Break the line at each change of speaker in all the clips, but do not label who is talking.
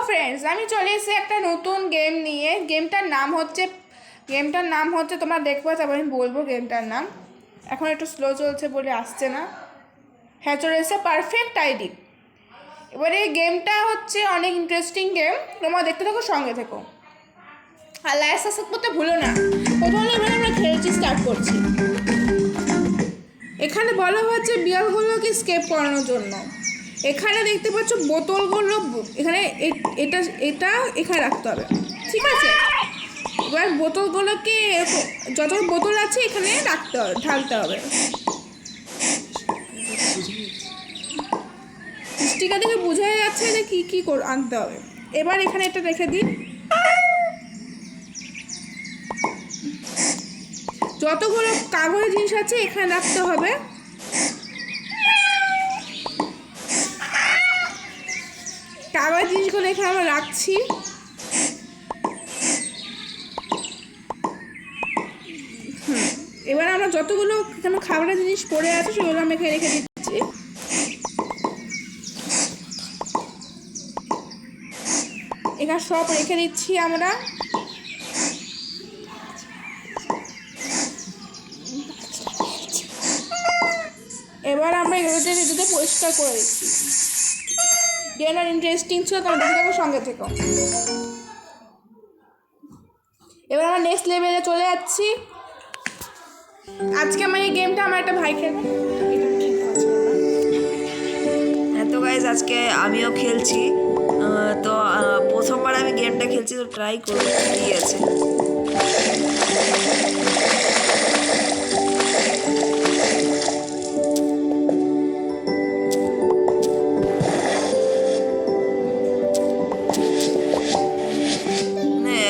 Friends, আমি চলে এসেছি একটা নতুন গেম নিয়ে। গেমটার নাম হচ্ছে তোমরা দেখবে, তারপর আমি বলবো গেমটার নাম। এখন একটু স্লো চলছে বলে আসছে না। হ্যাঁ, চলে এসেছে পারফেক্ট আইডি। এবারে এই গেমটা হচ্ছে অনেক ইন্টারেস্টিং গেম, তোমরা দেখতে থাকো, সঙ্গে থেকো আর লাইক সাবস্ক্রাইব করতে ভুলো না। প্রথমে আমরা খেলছি, স্টার্ট করছি। এখানে বলা হচ্ছে বিড়ালগুলোকে স্কেপ করানোর জন্য। এখানে দেখতে পাচ্ছ বোতলগুলো, এখানে এটা এটা এখানে রাখতে হবে, ঠিক আছে? এবার বোতলগুলোকে যত বোতল আছে এখানে রাখতে হবে, ঢালতে হবে। স্টিকার দেখে বোঝা যাচ্ছে যে কী কী আনতে হবে। এবার এখানে এটা রেখে দিই। যতগুলো কাগজের জিনিস আছে এখানে রাখতে হবে। কাগজের জিনিসগুলো এখানে আমরা রাখছি। এবার আমরা যতগুলো এখানে খাবারের জিনিস পড়ে আছে সেগুলো আমি এখানে রেখে দিচ্ছি। এখানে সব রেখে দিচ্ছি আমরা। এবার আমরা এগুলোতে পরিষ্কার করে দিচ্ছি। গেমটা ইন্টারেস্টিং ছিল, তোমরা দেখে থাকো, সঙ্গে থেকো। এবার আমরা নেক্সট লেভেলে চলে যাচ্ছি। আজকে আমার এই গেমটা আমার একটা ভাই খেলবে।
তো গাইজ আজকে আমিও খেলছি। তো প্রথমবার আমি গেমটা খেলছি, তো ট্রাই করবো কি আছে।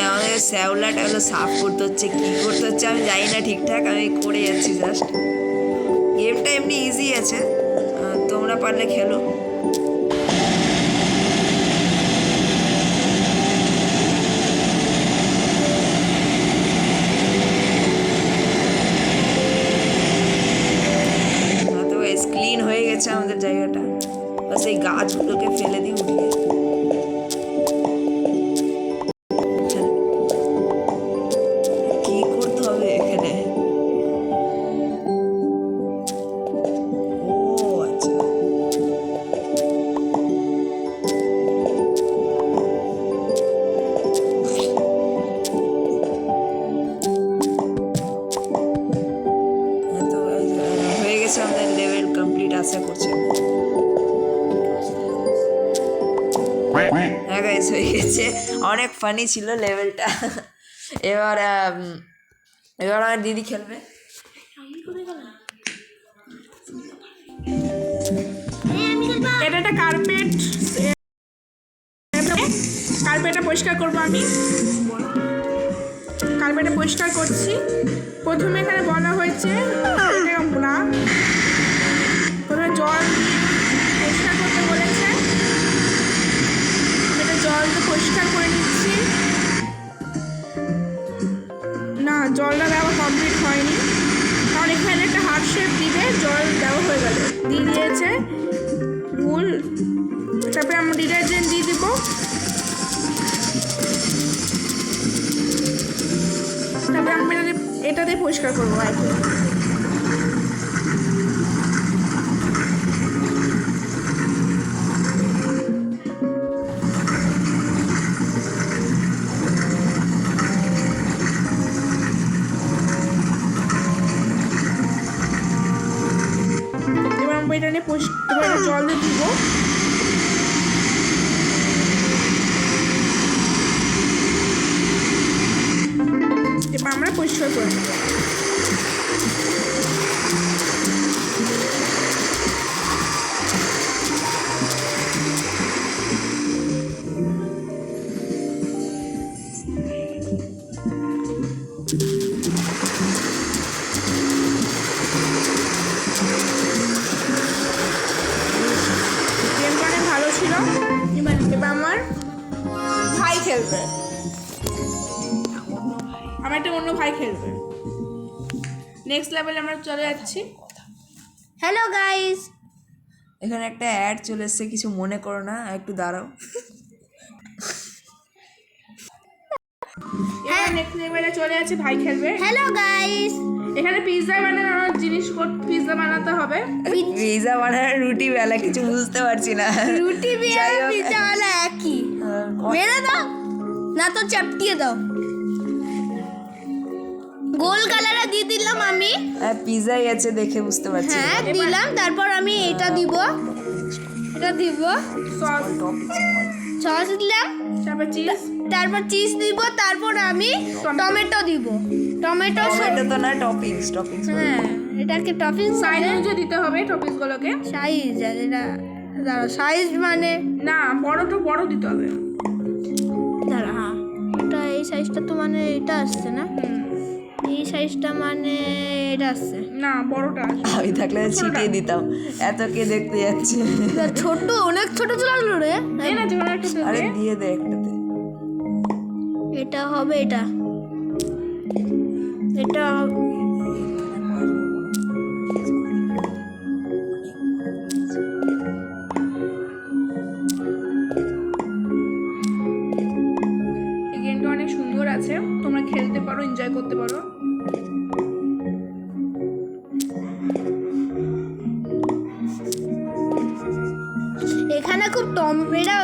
আমাদের শ্যাওলাটা হলো সাফ করতে হচ্ছে, কী করতে হচ্ছে আমি জানি না ঠিকঠাক, আমি করে যাচ্ছি জাস্ট। গেমটা এমনি ইজি আছে, তোমরা পারলে খেলো। ক্লিন হয়ে গেছে আমাদের জায়গাটা, বাস এই গাছগুলোকে ফেলে দিই উঠিয়ে। কি করতে হবে এখানে? ও আচ্ছা, তো হয়ে গেছে আমাদের লেভেল কমপ্লিট আশা করছি। হ্যাঁ গাইস, হয়ে গেছে। অনেক ফানি ছিল লেভেলটা। এবার এবার আমার দিদি খেলবে।
এটা একটা কার্পেটটা পরিষ্কার করবো আমি। কার্পেটটা পরিষ্কার করছি। প্রথমে এখানে বলা হয়েছে না, প্রথমে জল পরিষ্কার করতে বলেছে। এটা জল তো পরিষ্কার করে নিচ্ছি। না, জলটা দেওয়া কমপ্লিট হয়নি, কারণ এখানে একটা হার্ট শেপ দিবে, জল দেওয়া হয়ে গেল, দিয়ে দিয়েছে ভুল। তারপরে আমরা ডিটারজেন্ট দিয়ে দিব। তারপরে আমরা এটাতে পরিষ্কার করবো আর কি। এবার আমরা এটা নিয়ে জল দিয়ে দিব। এবার আমরা পরিষ্কার করে নেব। গেমটা অনেক ভালো ছিল। এবার আমার ভাই খেলবে, আমার একটা অন্য ভাই খেলবে। নেক্সট লেভেলে আমরা চলে যাচ্ছি।
হ্যালো গাইস,
এখানে একটা অ্যাড চলে এসছে, কিছু মনে করো না, একটু দাঁড়াও।
এবার নেক্সট লেভেলে চলে আছে ভাই খেলবে।
Hello guys.
এখানে পিৎজা বানানোর জিনিস পিৎজা বানাতে হবে।
পিৎজা বানানো রুটি বেলা কিছু বুঝতে পারছি না।
রুটি
যাই
বিয়া
হোক।
পিজ্জা वाला একই। মেরে দাও না তো চাপটিয়ে দাও। গোল কালারে দিয়ে দিলাম আমি।
হ্যাঁ পিৎজাই আছে দেখে বুঝতে পারছি।
হ্যাঁ দিলাম, তারপর আমি এটা দিব, এটা দিব,
সস,
সস দিলাম,
তারপর চিজ,
তারপর চিজ দিব, তারপর আমি টমেটো দিব। টমেটো
টমেটো তো না, টপিংস।
হ্যাঁ এটাকে টপিং
সাইজ অনুযায়ী দিতে হবে টপিংস গুলোকে।
সাইজ আর এটা দাঁড়া, সাইজ মানে
না বড় দিতে হবে।
দাঁড়া, হ্যাঁ এটা এই সাইজটা তো মানে এটা আসছে না, এই সাইজটা মানে এটা আসছে
না বড়টা আসবে।
আমি থাকলে ছিটিয়ে দিতাম, এত কে দেখতে যাচ্ছে।
ছোট, অনেক ছোট চলো রে।
এই না যেমন একটু
আরে
দেবে।
দিয়ে দে একটাতে।
এটা হবে, এটা এটা
এই গেমটা অনেক সুন্দর আছে, তোমরা খেলতে পারো, এনজয় করতে পারো।
এখানে খুব এটা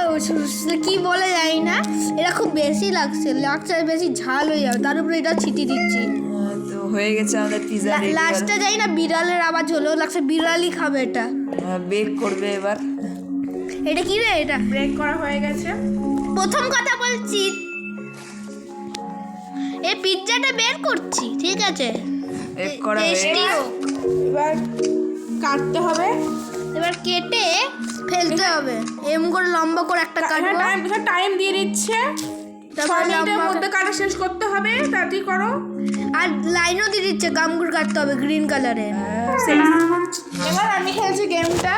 কি বলে যাই না, এটা খুব বেশি লাগছে বেশি ঝাল হয়ে যাবে, তার উপরে এটা ছিটিয়ে দিচ্ছি।
তো হয়ে গেছে আমাদের পিৎজা রেডি।
লাস্টে যাই না বিড়ালের আওয়াজ হলো, লাগছে বিড়ালই খাবে এটা।
বেক করবে এবার।
এটা কি রে, এটা
ব্রেক করা হয়ে গেছে।
প্রথম কথা বলছি, এই পিৎজাটা বের করছি, ঠিক আছে?
বেক করা হয়ে
টেস্টি
গেছে।
হোক।
এবার কাটতে হবে।
এবার কেটে ফেলতে হবে, এম করে লম্বা করে একটা কাটবো।
টাইম দিয়ে দিচ্ছে,
তারপর
6 মিনিটের
লম্বা
মধ্যে কাটা শেষ করতে হবে, তাড়াতাড়ি করো।
আর লাইনও দিয়ে দিচ্ছে, গামগুড় কাটতে হবে গ্রিন কালারে।
এবার আমি খেলছি গেমটা।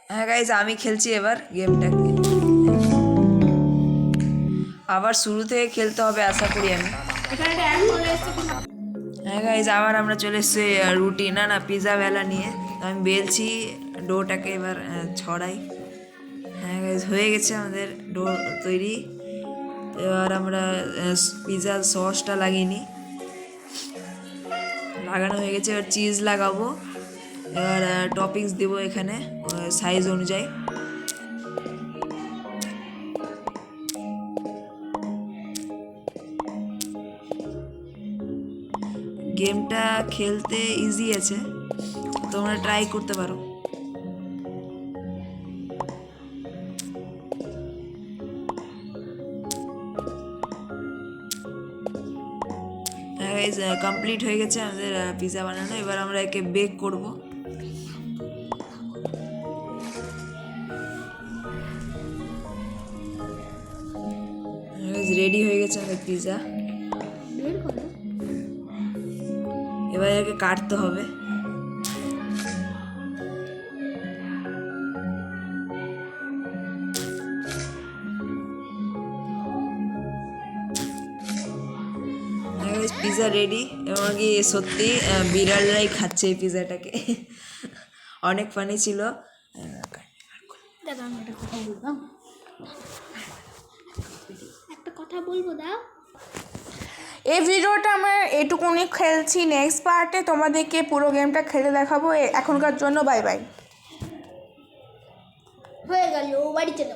হ্যাঁ গাইজ আমি খেলছি এবার গেমটাকে। আবার শুরু থেকে খেলতে হবে আশা করি আমি।
এখানে একটা অ্যাড চলে এসেছে।
হ্যাঁ গাইজ আবার আমরা চলে এসেছি রুটি না পিৎজা বেলা নিয়ে। আমি বেলছি ডোটাকে, এবার ছড়াই। হ্যাঁ গাইজ হয়ে গেছে আমাদের ডো তৈরি। এবার আমরা পিৎজার সসটা লাগিয়ে নিই। লাগানো হয়ে গেছে, এবার চিজ লাগাবো। এবার টপিংস দেবো এখানে সাইজ অনুযায়ী। গেমটা খেলতে ইজি আছে, তোমরা ট্রাই করতে পারো। কমপ্লিট হয়ে গেছে আমাদের পিৎজা বানানো। এবার আমরা একে বেক করব। রেডি হয়ে গেছে আমাদের পিৎজা। এবার একে কাটতে হবে। Pizza ready. এবং কি সত্যি বিড়ালরাই খাচ্ছে এই পিৎজাটাকে। অনেক ফানি ছিল।
একটা কথা বলবো, দাও।
এই ভিডিওটা আমরা এটুকুনি খেলছি, নেক্সট পার্টে তোমাদেরকে পুরো গেমটা খেলে দেখাবো। এখনকার জন্য বাই বাই।
হয়ে গেল, বাড়ি চলো।